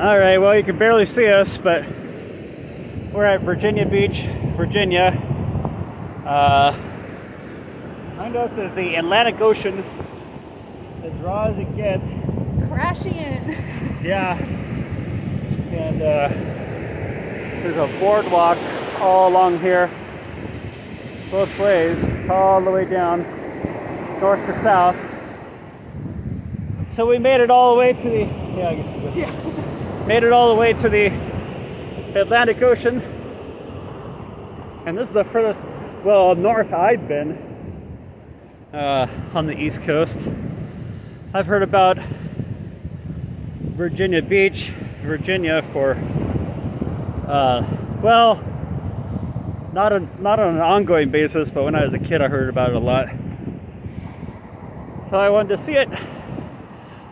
Alright, well, you can barely see us, but we're at Virginia Beach, Virginia. Behind us is the Atlantic Ocean, as raw as it gets. Crashing in. Yeah. And there's a boardwalk all along here, both ways, all the way down, north to south. So we made it all the way to the, I guess you could. Made it all the way to the Atlantic Ocean. And this is the furthest, well, north I've been on the East Coast. I've heard about Virginia Beach, Virginia for, well, not on an ongoing basis, but when I was a kid I heard about it a lot. So I wanted to see it.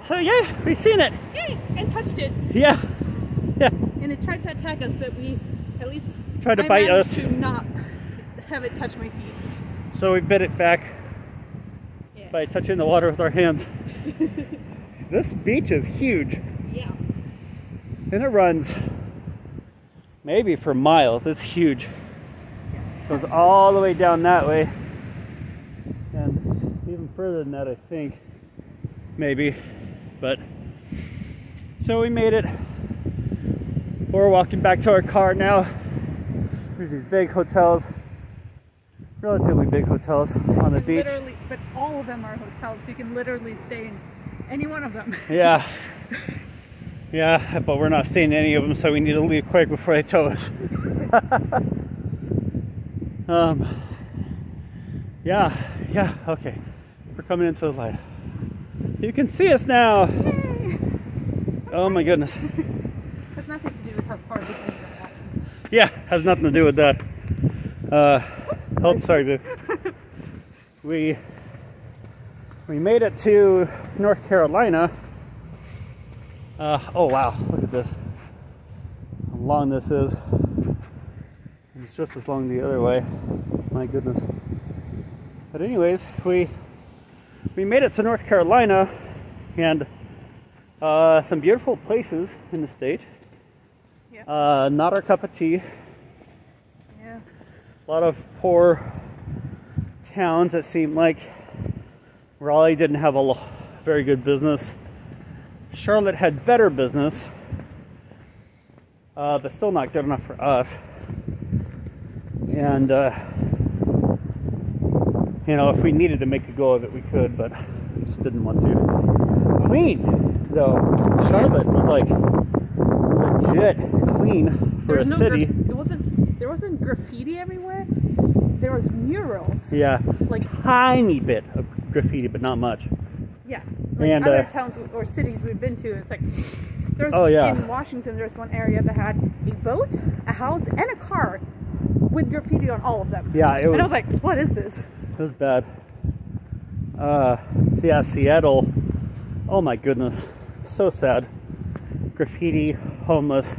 So yeah, we've seen it. Yay! And touched it. Yeah. Yeah. And it tried to attack us, but we at least tried to bite us. To not have it touch my feet. So we bit it back by touching the water with our hands. This beach is huge. Yeah. And it runs maybe for miles. It's huge. It goes all the way down that way. And even further than that, I think. Maybe. But so we made it. We're walking back to our car now. There's these big hotels, relatively big hotels on the beach. Literally, but all of them are hotels, so you can literally stay in any one of them. Yeah. Yeah, but we're not staying in any of them, so we need to leave quick before they tow us. Yeah, okay. We're coming into the light. You can see us now. Yay. Oh my goodness. Has nothing to do with how far we can go. Yeah, has nothing to do with that. Oh, sorry, babe. We made it to North Carolina. Oh wow, look at this. How long this is. It's just as long the other way. My goodness. But anyways, we made it to North Carolina, and some beautiful places in the state. Yeah. Not our cup of tea. Yeah. A lot of poor towns that seem like. Raleigh didn't have a very good business. Charlotte had better business, but still not good enough for us. And you know, if we needed to make a go of it, we could, but we just didn't want to. Clean, though. Charlotte was like legit clean for a city. There wasn't graffiti everywhere. There was murals. Yeah, like tiny bit of graffiti, but not much. Yeah, like and, other towns or cities we've been to, it's like there's in Washington. There's one area that had a boat, a house, and a car with graffiti on all of them. Yeah, it was. And I was like, what is this? It was bad. Yeah, Seattle. Oh my goodness, so sad. Graffiti, homeless.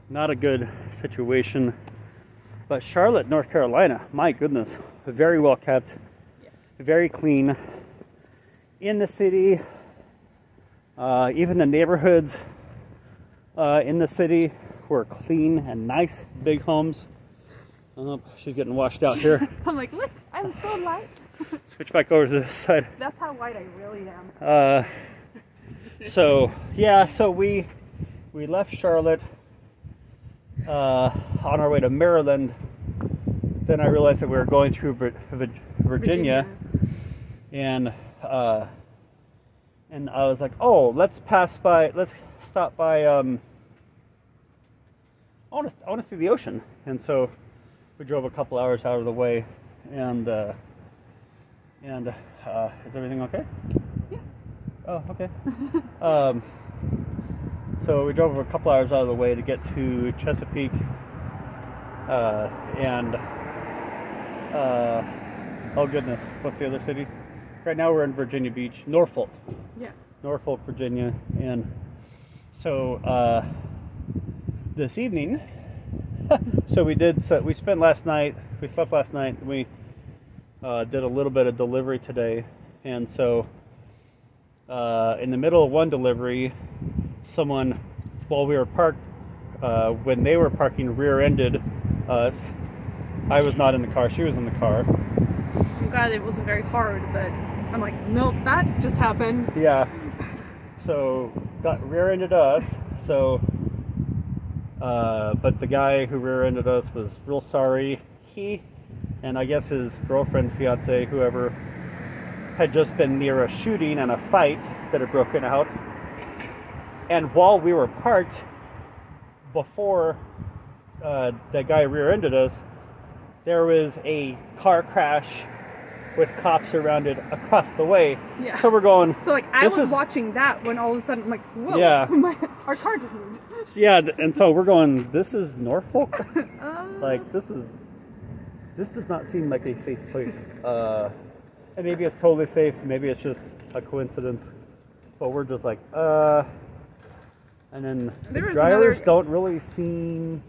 Not a good situation. But Charlotte, North Carolina, my goodness, very well kept, very clean. In the city, even the neighborhoods in the city were clean and nice, big homes. Oh, she's getting washed out here. I'm like, look, I'm so light. Switch back over to this side. That's how light I really am. So yeah, so we left Charlotte on our way to Maryland. Then I realized that we were going through Virginia. And I was like, oh, let's stop by. I want to see the ocean, and so we drove a couple hours out of the way. And is everything okay? Yeah. Oh, okay. So we drove a couple hours out of the way to get to Chesapeake, oh goodness, what's the other city? Right now we're in Virginia Beach, Norfolk. Yeah. Norfolk, Virginia, and so this evening, we spent last night, we slept last night, we did a little bit of delivery today, and so in the middle of one delivery, someone, while we were parked, when they were parking, rear-ended us. I was not in the car, she was in the car. I'm glad it wasn't very hard, but I'm like, nope, that just happened. Yeah. So, got rear-ended us, so, but the guy who rear-ended us was real sorry. He, and I guess his girlfriend, fiance, whoever, had just been near a shooting and a fight that had broken out. And while we were parked, before that guy rear-ended us, there was a car crash with cops around it across the way. Yeah. So we're going... So, like, I was watching that when all of a sudden, I'm like, whoa, yeah. Our car just moved. Yeah, and so we're going, this is Norfolk? Like, this does not seem like a safe place. And maybe it's totally safe, maybe it's just a coincidence. But we're just like, And then the drivers don't really seem...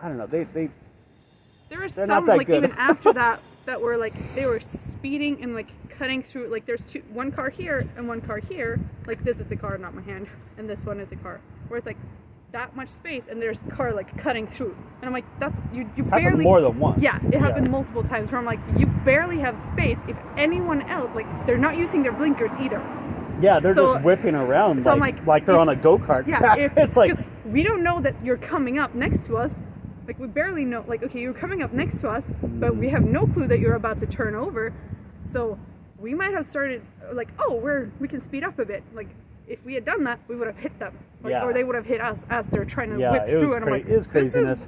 I don't know, there were some, like, even after that were, like, they were speeding and, like, cutting through, like, there's one car here and one car here. Like, this is the car, not my hand, and this one is a car. Where it's, like, that much space, and there's a car, like, cutting through. And I'm like, that's, you barely... happened more than once. Yeah, it happened multiple times, where I'm like, you barely have space. If anyone else, like, they're not using their blinkers either. Yeah, they're just whipping around, so like they're on a go-kart track. Yeah, it's like... we don't know that you're coming up next to us. Like, we barely know, like, okay, you're coming up next to us, but we have no clue that you're about to turn over. So we might have started, like, oh, we can speed up a bit. Like, if we had done that, we would have hit them. Like, or they would have hit us as they're trying to whip through. And I'm like, it was craziness.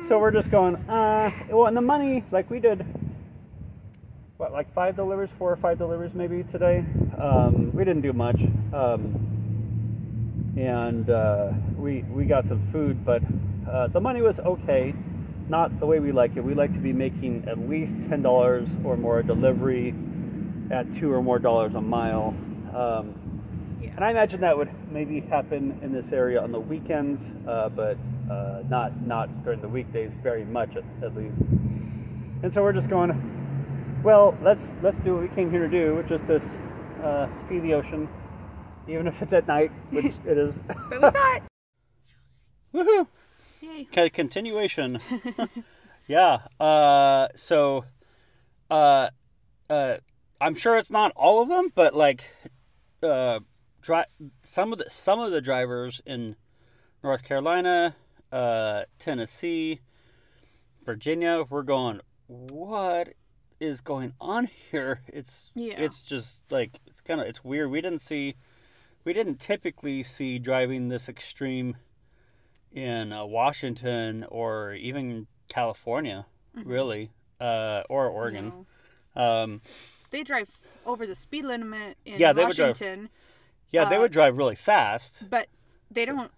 So we're just going, well, and the money, like, we did, what, like 4 or 5 deliveries maybe today. We didn't do much. And we got some food, but the money was okay. Not the way we like it. We like to be making at least $10 or more a delivery at $2 or more a mile. And I imagine that would maybe happen in this area on the weekends, but not during the weekdays very much at least. And so we're just going, well, let's do what we came here to do, which is to see the ocean, even if it's at night, which it is. But we saw it. Woohoo! Yay. Continuation. Yeah. So, I'm sure it's not all of them, but like, some of the drivers in North Carolina, Tennessee, Virginia, we're going, what is going on here? It's just like, it's weird. We didn't typically see driving this extreme in Washington or even California, really, or Oregon. No. They drive over the speed limit in Washington. They would drive really fast. But they don't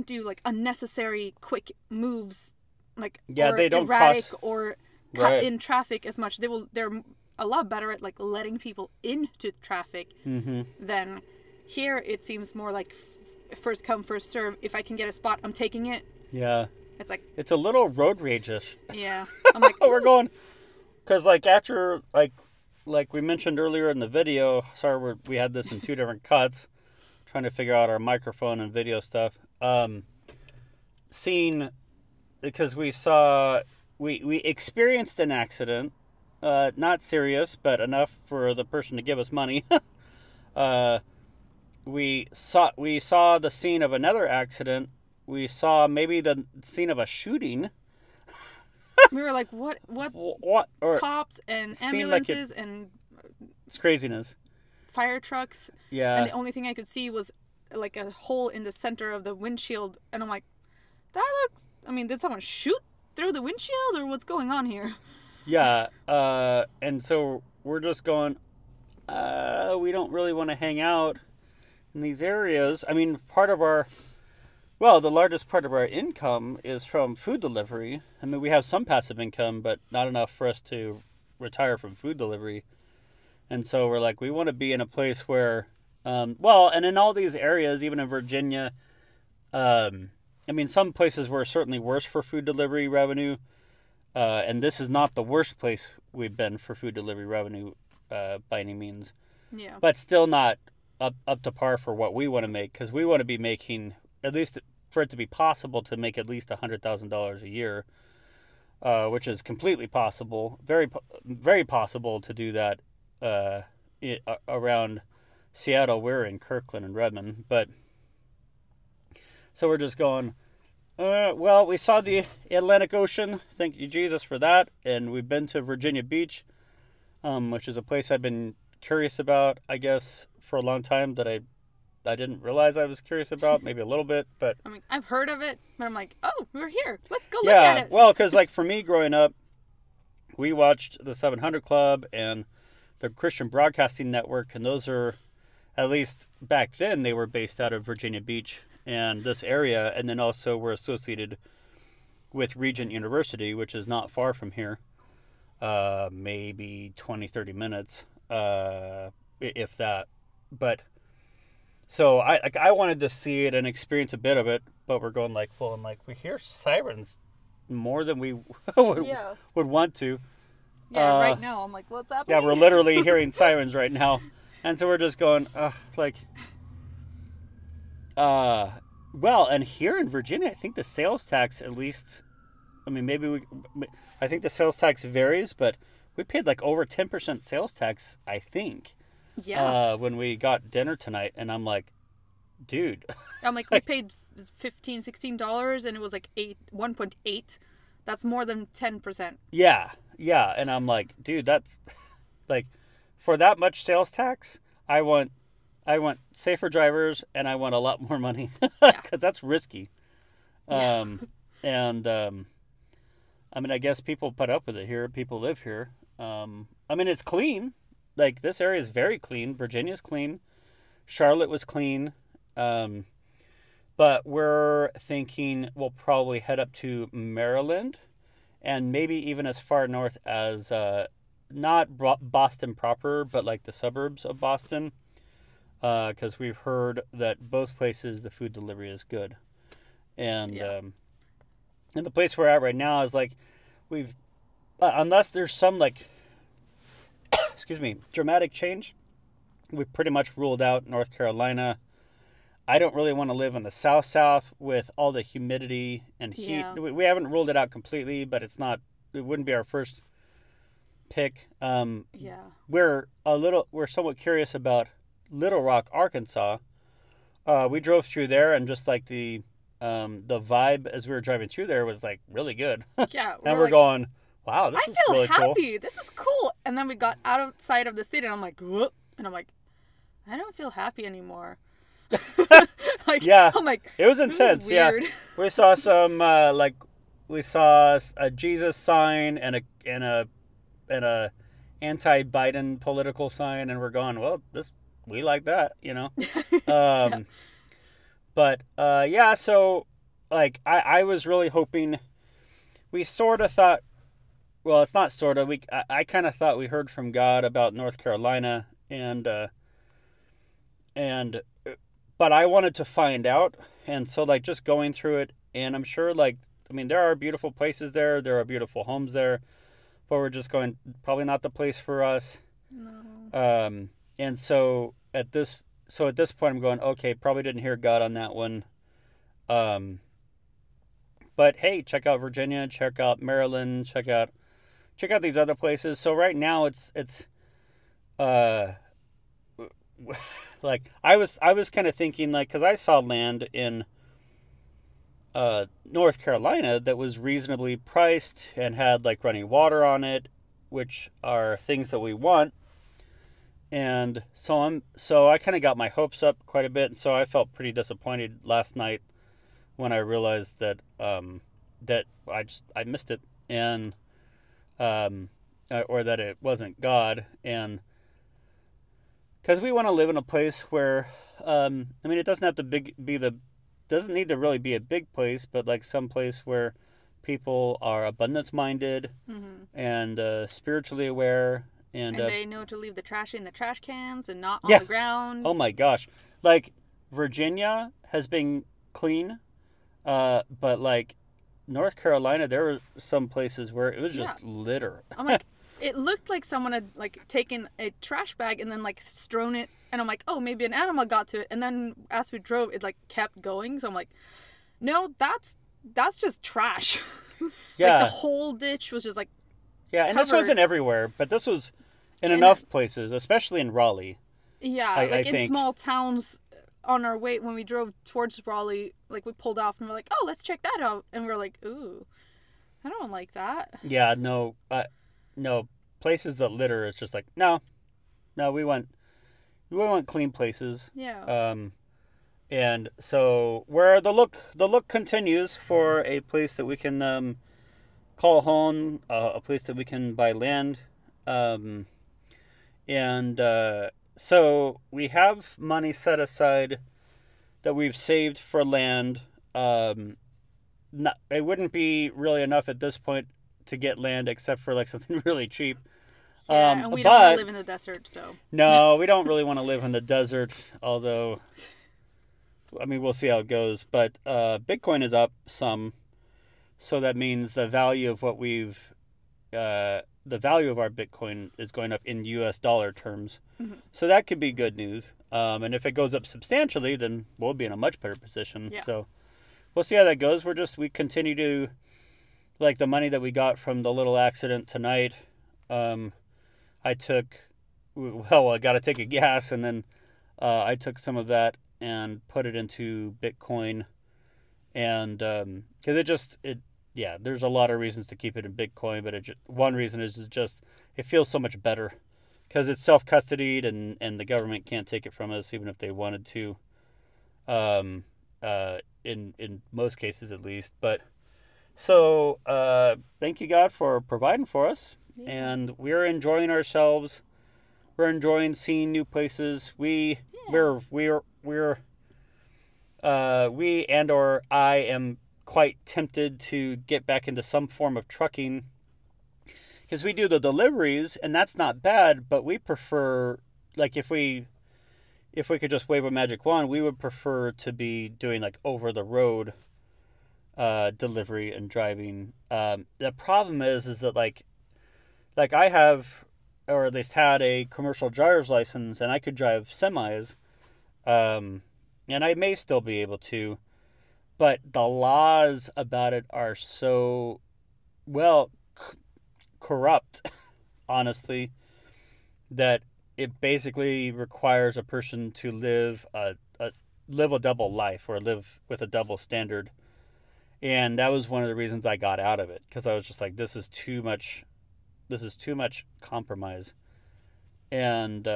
do, like, unnecessary quick moves, like, they don't erratic or cut in traffic as much. They're a lot better at, like, letting people into traffic than here. It seems more like first come, first serve. If I can get a spot, I'm taking it. Yeah. It's like... it's a little road rage-ish. Yeah. I'm like... we're going... because, like, after, like we mentioned earlier in the video, sorry, we had this in 2 different cuts, trying to figure out our microphone and video stuff. Because we experienced an accident, not serious, but enough for the person to give us money. We saw the scene of another accident. We saw maybe the scene of a shooting. We were like, what? Or cops and ambulances and... it's craziness. Fire trucks. Yeah. And the only thing I could see was, like, a hole in the center of the windshield. And I'm like, that looks... I mean, did someone shoot through the windshield or what's going on here? Yeah. And so we're just going, we don't really want to hang out in these areas. I mean, the largest part of our income is from food delivery. I mean, we have some passive income, but not enough for us to retire from food delivery. And so we're like, we want to be in a place where, and in all these areas, even in Virginia, I mean, some places were certainly worse for food delivery revenue. And this is not the worst place we've been for food delivery revenue by any means. Yeah. But still not up to par for what we want to make, because we want to be making, at least for it to be possible, to make at least $100,000 a year, which is completely possible, very possible to do that around Seattle. We're in Kirkland and Redmond, but so we're just going, well, we saw the Atlantic Ocean, thank you Jesus for that, and we've been to Virginia Beach, which is a place I've been curious about, I guess, for a long time, that I didn't realize I was curious about, maybe a little bit, but... I mean, I've heard of it, but I'm like, oh, we're here. Let's go look at it. Well, because, like, for me, growing up, we watched the 700 Club and the Christian Broadcasting Network, and those are, at least back then, they were based out of Virginia Beach and this area, and then also we're associated with Regent University, which is not far from here, maybe 20-30 minutes, if that, but... So I wanted to see it and experience a bit of it, but we're going like full, and like we hear sirens more than we would want to. Yeah, right now I'm like, what's happening? Yeah, we're literally hearing sirens right now, and so we're just going, well, and here in Virginia, I think the sales tax, at least, I mean, I think the sales tax varies, but we paid like over 10% sales tax, I think. Yeah. When we got dinner tonight, and I'm like, dude. I'm like, we paid $16, and it was like 1.8. That's more than 10%. Yeah, and I'm like, dude, that's like, for that much sales tax, I want safer drivers, and I want a lot more money, because that's risky. And I mean, I guess people put up with it here. People live here. I mean, it's clean. Like, this area is very clean. Virginia's clean. Charlotte was clean. But we're thinking we'll probably head up to Maryland, and maybe even as far north as, not Boston proper, but like the suburbs of Boston. Because we've heard that both places the food delivery is good. And, and the place we're at right now is like, unless there's some like, dramatic change, we've pretty much ruled out North Carolina. I don't really want to live in the South with all the humidity and heat. Yeah. We haven't ruled it out completely, but it wouldn't be our first pick. We're somewhat curious about Little Rock, Arkansas. We drove through there, and just like the vibe as we were driving through there was like really good. Yeah. And we're going, wow, this is really cool. I feel happy. This is cool. And then we got outside of the city, and I'm like, whoop. And I'm like, I don't feel happy anymore. I'm like, it was intense. Yeah, we saw some we saw a Jesus sign and a anti-Biden political sign, and we're going, well, we like that, you know. But so like I was really hoping. We sort of thought. Well, it's not sort of. I kind of thought we heard from God about North Carolina, but I wanted to find out, and so like just going through it, and I'm sure there are beautiful places there are beautiful homes there, but we're just going, probably not the place for us. No. And so at this point I'm going, okay, probably didn't hear God on that one. But hey, check out Virginia, check out Maryland, check out these other places. So right now it's like I was kind of thinking, like, because I saw land in North Carolina that was reasonably priced and had like running water on it, which are things that we want. And so I kind of got my hopes up quite a bit, and so I felt pretty disappointed last night when I realized that that I missed it, and or that it wasn't God. And because we want to live in a place where it doesn't have to doesn't need to really be a big place, but like some place where people are abundance minded, and spiritually aware, and they know to leave the trash in the trash cans and not on the ground. Oh my gosh, like Virginia has been clean, but like North Carolina, there were some places where it was just litter. I'm like, it looked like someone had like taken a trash bag and then like strewn it, and I'm like, oh, maybe an animal got to it. And then as we drove, it like kept going. So I'm like, no, that's just trash. Yeah. Like the whole ditch was just like Yeah, and this covered. wasn't everywhere, but this was in And enough places, especially in Raleigh. Yeah, I like in think. small towns on our way when we drove towards Raleigh, like we pulled off and we're like, oh, let's check that out. And we're like, ooh, I don't like that. Yeah, no, places that litter, it's just like, no, we want clean places. Yeah. And so where the look continues for a place that we can call home, a place that we can buy land, and so we have money set aside that we've saved for land. It wouldn't be really enough at this point to get land except for like something really cheap. Yeah, and we don't want to live in the desert, so. No, we don't really want to live in the desert, although, I mean, we'll see how it goes. But Bitcoin is up some, so that means the value of what the value of our Bitcoin is going up in U.S. dollar terms. Mm-hmm. So that could be good news. And if it goes up substantially, then we'll be in a much better position. Yeah. So we'll see how that goes. We continue to, like the money that we got from the little accident tonight, I got to take a gas, and then I took some of that and put it into Bitcoin. And because there's a lot of reasons to keep it in Bitcoin, but one reason is just it feels so much better because it's self-custodied and the government can't take it from us even if they wanted to, in most cases at least. But so thank you, God, for providing for us. Yeah. And we're enjoying ourselves. We're enjoying seeing new places. I am quite tempted to get back into some form of trucking because we do the deliveries and that's not bad, but we prefer, like, if we could just wave a magic wand, we would prefer to be doing like over the road delivery and driving. The problem is that like I have, or at least had, a commercial driver's license and I could drive semis, and I may still be able to, but the laws about it are so, corrupt, honestly, that it basically requires a person to live a double life or live with a double standard. And that was one of the reasons I got out of it, because I was just like, this is too much compromise. And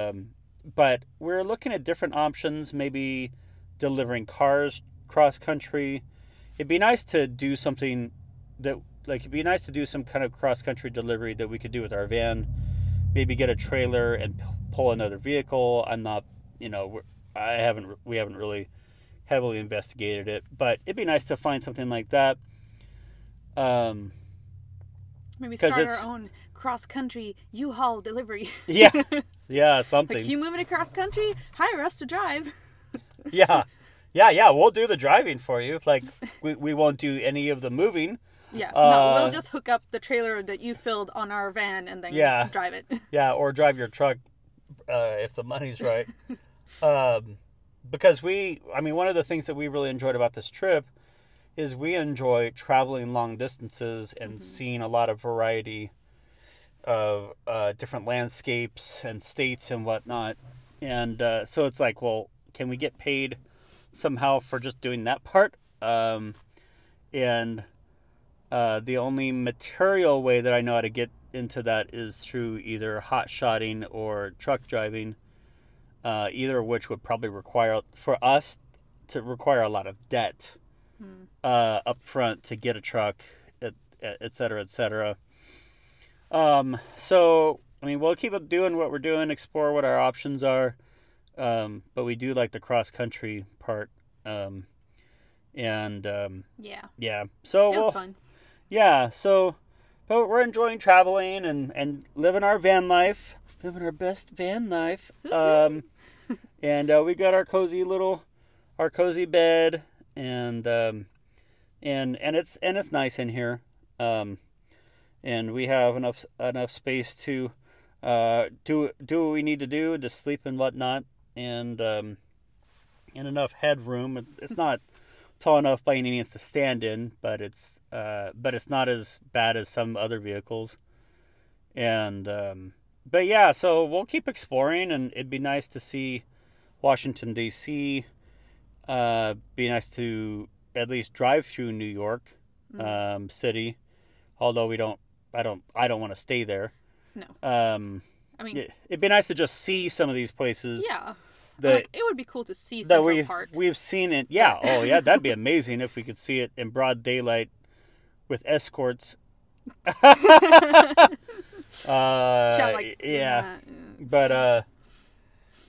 but we're looking at different options, maybe delivering cars cross country. It'd be nice to do something it'd be nice to do some kind of cross country delivery that we could do with our van. Maybe get a trailer and pull another vehicle. We haven't really heavily investigated it, but it'd be nice to find something like that. Maybe start our own cross-country U-Haul delivery. Yeah, something. Like, you moving across country? Hire us to drive. Yeah, we'll do the driving for you. Like, we won't do any of the moving. Yeah, no, we'll just hook up the trailer that you filled on our van and then drive it. Yeah, or drive your truck if the money's right. Because one of the things that we really enjoyed about this trip is we enjoy traveling long distances and seeing a lot of variety of different landscapes and states and whatnot. And so it's like, well, can we get paid somehow for just doing that part? And the only material way that I know how to get into that is through either hot shotting or truck driving, either of which would probably require a lot of debt up front to get a truck, et cetera, et cetera. So, we'll keep doing what we're doing, explore what our options are, but we do like the cross-country part. Yeah. So, it was fun. Yeah, so, but we're enjoying traveling and living our van life, living our best van life. And we got our cozy bed, and it's nice in here. and we have enough space to do what we need to do, to sleep and whatnot, and enough headroom. It's not tall enough by any means to stand in, but it's not as bad as some other vehicles. And but yeah, so we'll keep exploring, and it'd be nice to see Washington D.C. Be nice to at least drive through New York City, although I don't want to stay there. No. I mean, it'd be nice to just see some of these places. Yeah. Like, it would be cool to see Central Park. We've seen it. Yeah. Oh, yeah. That'd be amazing if we could see it in broad daylight with escorts. Yeah. But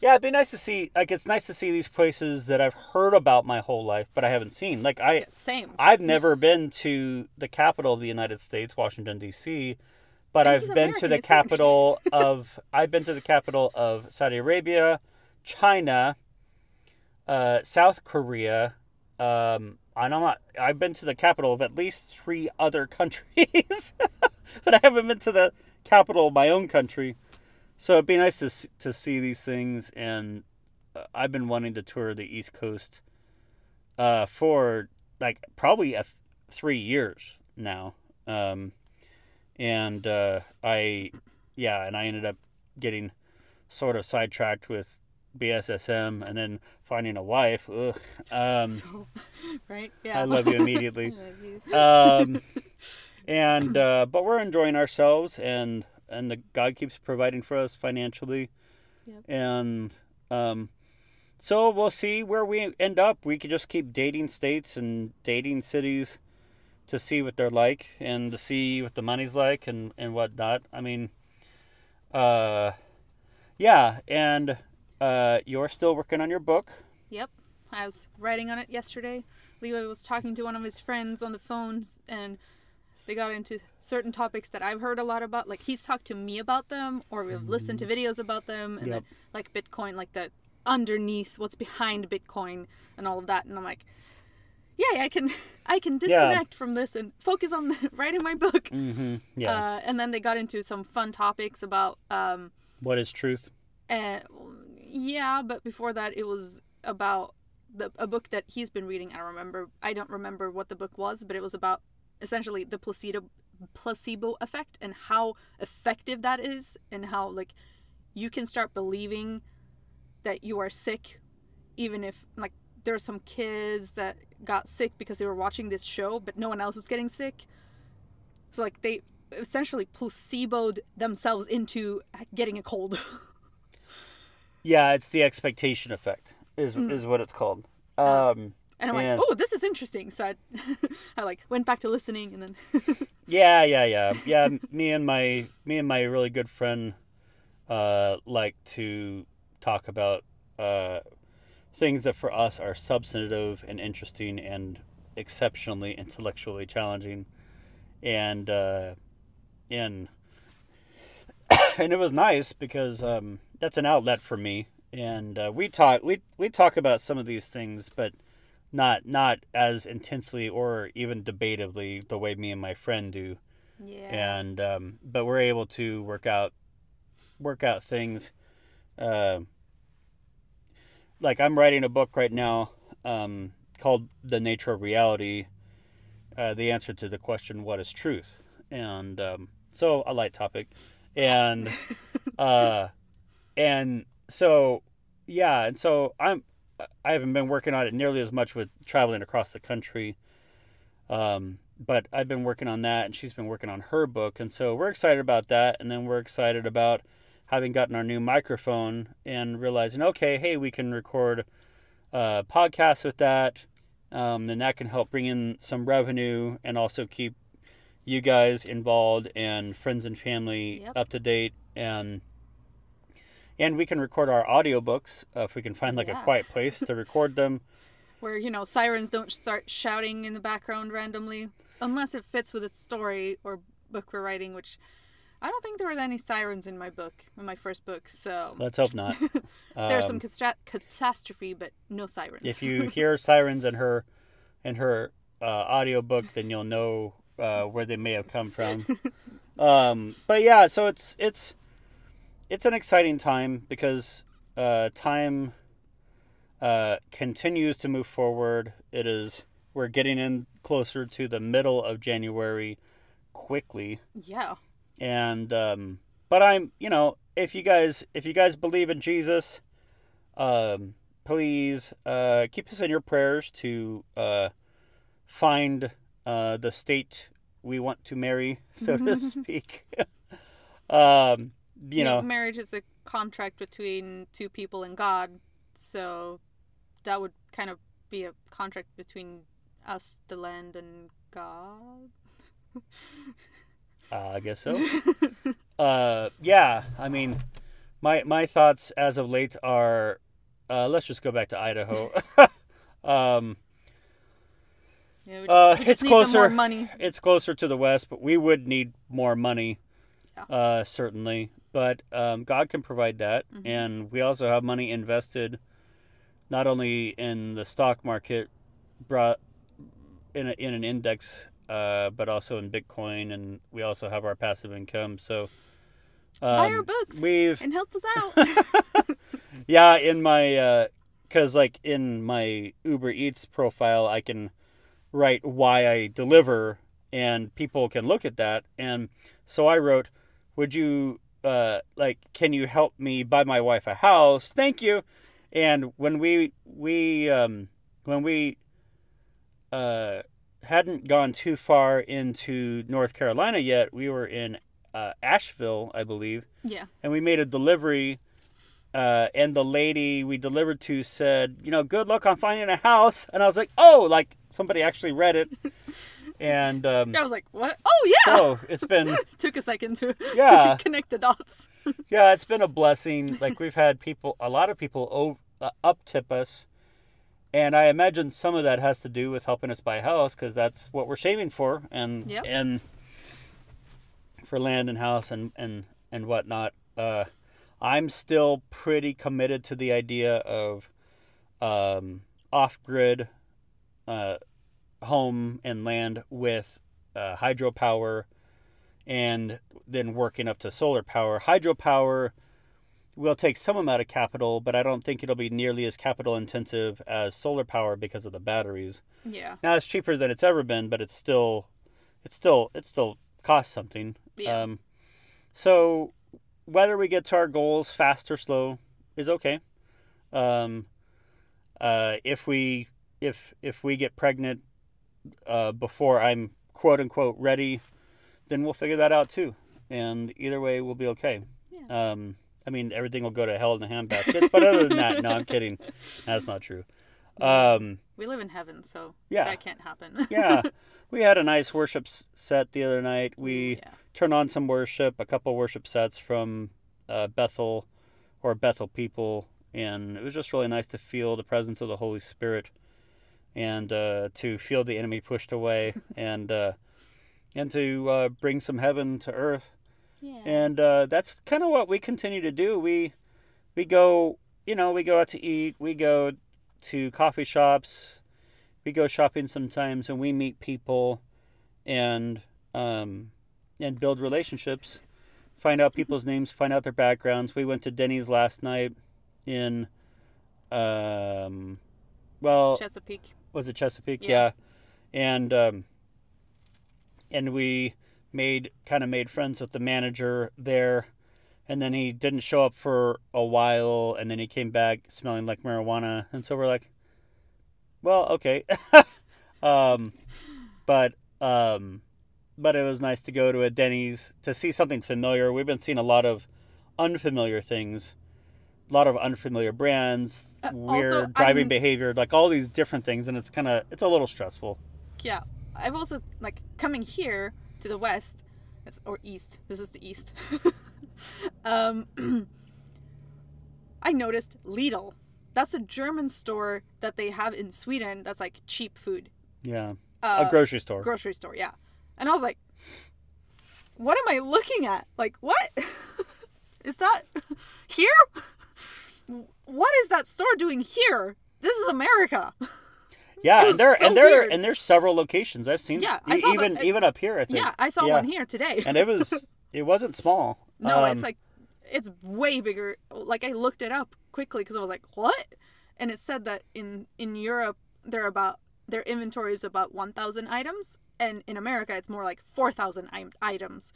yeah, it'd be nice to see. Like, it's nice to see these places that I've heard about my whole life, but I haven't seen. Like, same. I've never been to the capital of the United States, Washington D.C., but I've been to the capital of Saudi Arabia, China, South Korea, and I've been to the capital of at least 3 other countries, but I haven't been to the capital of my own country. So it'd be nice to see these things, and I've been wanting to tour the East Coast for like probably 3 years now. And I ended up getting sort of sidetracked with BSSM and then finding a wife. Ugh. Right? Yeah. I love you immediately. I love you. But we're enjoying ourselves, and the God keeps providing for us financially. Yep. And so we'll see where we end up. We could just keep dating states and dating cities to see what they're like, and to see what the money's like, and whatnot. I mean, yeah, and you're still working on your book. Yep. I was writing on it yesterday. Levi was talking to one of his friends on the phone, and they got into certain topics that I've heard a lot about. Like, he's talked to me about them, or we've listened to videos about them, and then, like, Bitcoin, like the underneath, what's behind Bitcoin, and all of that. And I'm like, yeah, I can disconnect from this and focus on writing my book. Mm-hmm. Yeah. And then they got into some fun topics about what is truth. Yeah, but before that, it was about a book that he's been reading. I don't remember what the book was, but it was about essentially the placebo effect, and how effective that is, and how, like, you can start believing that you are sick, even if, like, there are some kids that got sick because they were watching this show, but no one else was getting sick. So, like, they essentially placeboed themselves into getting a cold. Yeah, it's the expectation effect is what it's called. And I'm like, oh, this is interesting. So I like went back to listening, and then yeah. Me and my really good friend like to talk about things that for us are substantive and interesting and exceptionally intellectually challenging, and it was nice because that's an outlet for me, and we talk about some of these things, but not as intensely or even debatably the way me and my friend do. Yeah. And but we're able to work out things. Like, I'm writing a book right now called The Nature of Reality, the answer to the question, what is truth? And so a light topic. And and so I haven't been working on it nearly as much with traveling across the country. But I've been working on that, and she's been working on her book, and so we're excited about that. And then we're excited about having gotten our new microphone and realizing, okay, hey, we can record podcasts with that. Then that can help bring in some revenue and also keep you guys involved and friends and family up to date. And we can record our audiobooks if we can find like a quiet place to record them. Where, sirens don't start shouting in the background randomly. Unless it fits with a story or book we're writing, which I don't think there were any sirens in my first book, so... Let's hope not. There's some catastrophe, but no sirens. If you hear sirens in her audiobook, then you'll know where they may have come from. But yeah, so it's an exciting time because time continues to move forward. We're getting in closer to the middle of January quickly. Yeah. And but I'm, if you guys believe in Jesus, please keep us in your prayers to find the state we want to marry, so to speak. Marriage is a contract between two people and God, so that would kind of be a contract between us, the land, and God. I guess so. Yeah, I mean, my thoughts as of late are, let's just go back to Idaho. We just need closer. some more money. It's closer to the west, but we would need more money, certainly. But God can provide that, and we also have money invested, not only in the stock market, brought in an index, but also in Bitcoin, and we also have our passive income. So buy our books and help us out. Yeah, in my because in my Uber Eats profile, I can write why I deliver, and people can look at that. And so I wrote, would you can you help me buy my wife a house? Thank you. And when we hadn't gone too far into North Carolina yet, we were in Asheville, I believe. Yeah. And we made a delivery, and the lady we delivered to said, good luck on finding a house. And I was like, oh, somebody actually read it. And I was like, what? Oh, yeah. So it's been... Took a second to connect the dots. Yeah, it's been a blessing. We've had a lot of people up-tip us. And I imagine some of that has to do with helping us buy a house, because that's what we're saving for. And for land and house and whatnot. I'm still pretty committed to the idea of off-grid home and land with hydropower, and then working up to solar power. Hydropower will take some amount of capital, but I don't think it'll be nearly as capital intensive as solar power because of the batteries. Yeah. Now it's cheaper than it's ever been, but it still costs something. Yeah. So whether we get to our goals fast or slow is okay. If we get pregnant before I'm quote unquote ready, then we'll figure that out too. And either way, we'll be okay. Yeah. I mean, everything will go to hell in a handbasket. But other than that, no, I'm kidding. That's not true. We live in heaven, so that can't happen. Yeah. We had a nice worship set the other night. We turned on some worship, a couple worship sets from Bethel people. And it was just really nice to feel the presence of the Holy Spirit, and to feel the enemy pushed away, and to bring some heaven to earth. Yeah. And that's kind of what we continue to do. We go out to eat. We go to coffee shops. We go shopping sometimes, and we meet people, and build relationships. Find out people's names. Find out their backgrounds. We went to Denny's last night in Chesapeake. Was it Chesapeake? Yeah. And we made friends with the manager there, and then he didn't show up for a while, and then he came back smelling like marijuana, and so we're like, well, okay. But it was nice to go to a Denny's to see something familiar. We've been seeing a lot of unfamiliar things, a lot of unfamiliar brands, weird driving behavior, all these different things, and it's a little stressful. Yeah. I've also, coming here to the west, or east, this is the east, I noticed Lidl. That's a German store that they have in Sweden that's cheap food. Yeah. A grocery store. Grocery store, yeah. And I was like, what am I looking at? What? Is that here? What is that store doing here? This is America. Yeah, It was so weird. and there's several locations I've seen. Yeah, I saw even that- even up here, I think. Yeah, I saw one here today. And it wasn't small. No, it's like, it's way bigger. Like, I looked it up quickly because I was like, what? And it said that in Europe, their inventory is about 1,000 items, and in America, it's more like 4,000 items.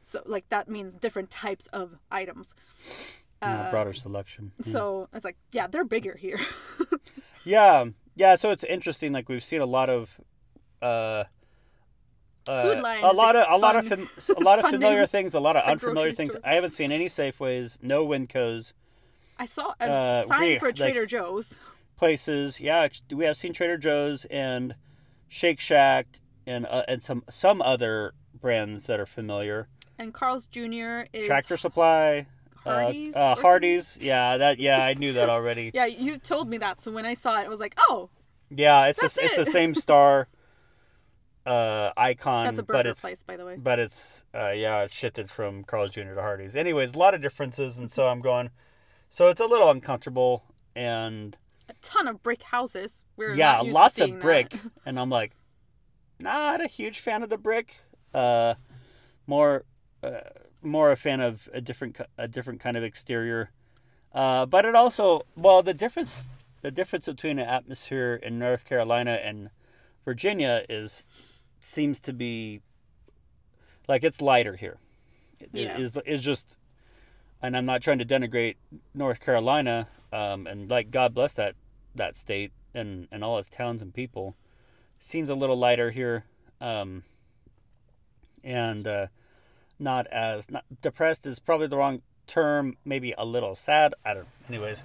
So, like, that means different types of items. Broader selection. So, it's like, yeah, they're bigger here. Yeah, so it's interesting. Like, we've seen a lot of Food Lion a is lot of fun familiar name things, a lot of for unfamiliar grocery things. store. I haven't seen any Safeways, no Wincos I saw a sign for Trader Joe's. places. Yeah, we have seen Trader Joe's and Shake Shack and some other brands that are familiar. And Carl's Jr. is Tractor Supply, Hardee's. Or Hardee's. Yeah, I knew that already. yeah, you told me that. So when I saw it, I was like, oh, Yeah, it's That's it's it. the same star icon. that's a but burger it's, place, by the way. But it's it's shifted from Carl's Jr. to Hardee's. Anyways, a lot of differences, and so I'm going. So it's a little uncomfortable, and A ton of brick houses. We're yeah, not used lots to seeing of brick, that. and I'm like, not a huge fan of the brick. More a fan of a different kind of exterior. But it also, well, the difference between the atmosphere in North Carolina and Virginia seems to be like it's lighter here. Yeah. Is just, and I'm not trying to denigrate North Carolina, and like God bless that state and all its towns and people. Seems a little lighter here, and not depressed is probably the wrong term. Maybe a little sad. I don't know. Anyways.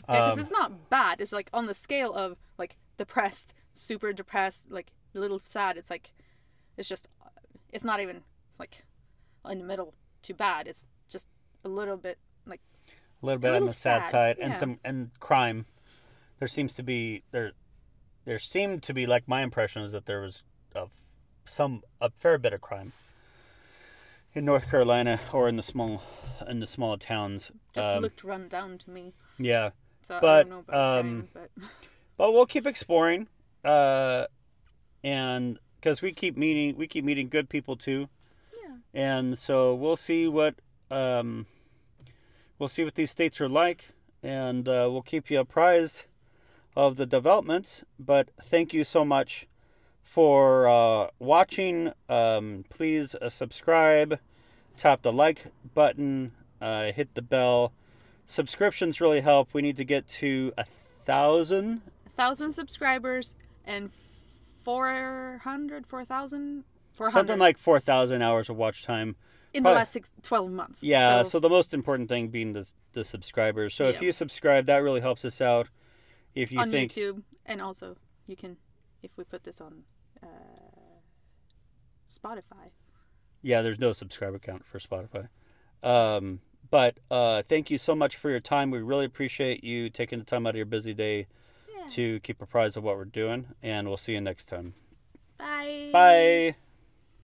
Because it's not bad. It's like on the scale of like depressed, super depressed, like a little sad. It's like, it's not even like in the middle too bad. It's just a little bit like a little bit on the sad side, yeah. and crime. There seemed to be like my impression is that there was a fair bit of crime in North Carolina or in the small towns. Just looked run down to me. Yeah. So I But don't know about crime, but we'll keep exploring, and because we keep meeting good people too. Yeah. And so we'll see what these states are like, and we'll keep you apprised of the developments. But thank you so much for watching. Please subscribe, tap the like button, hit the bell. Subscriptions really help. We need to get to 1,000. 1,000 subscribers and 400. Something like 4,000 hours of watch time. In the last 12 months. Yeah, so the most important thing being the subscribers. So if you subscribe, that really helps us out. If you on think YouTube, and also you can, if we put this on Spotify. Yeah, there's no subscriber count for Spotify. But thank you so much for your time. We really appreciate you taking the time out of your busy day to keep apprised of what we're doing, and we'll see you next time. Bye. Bye.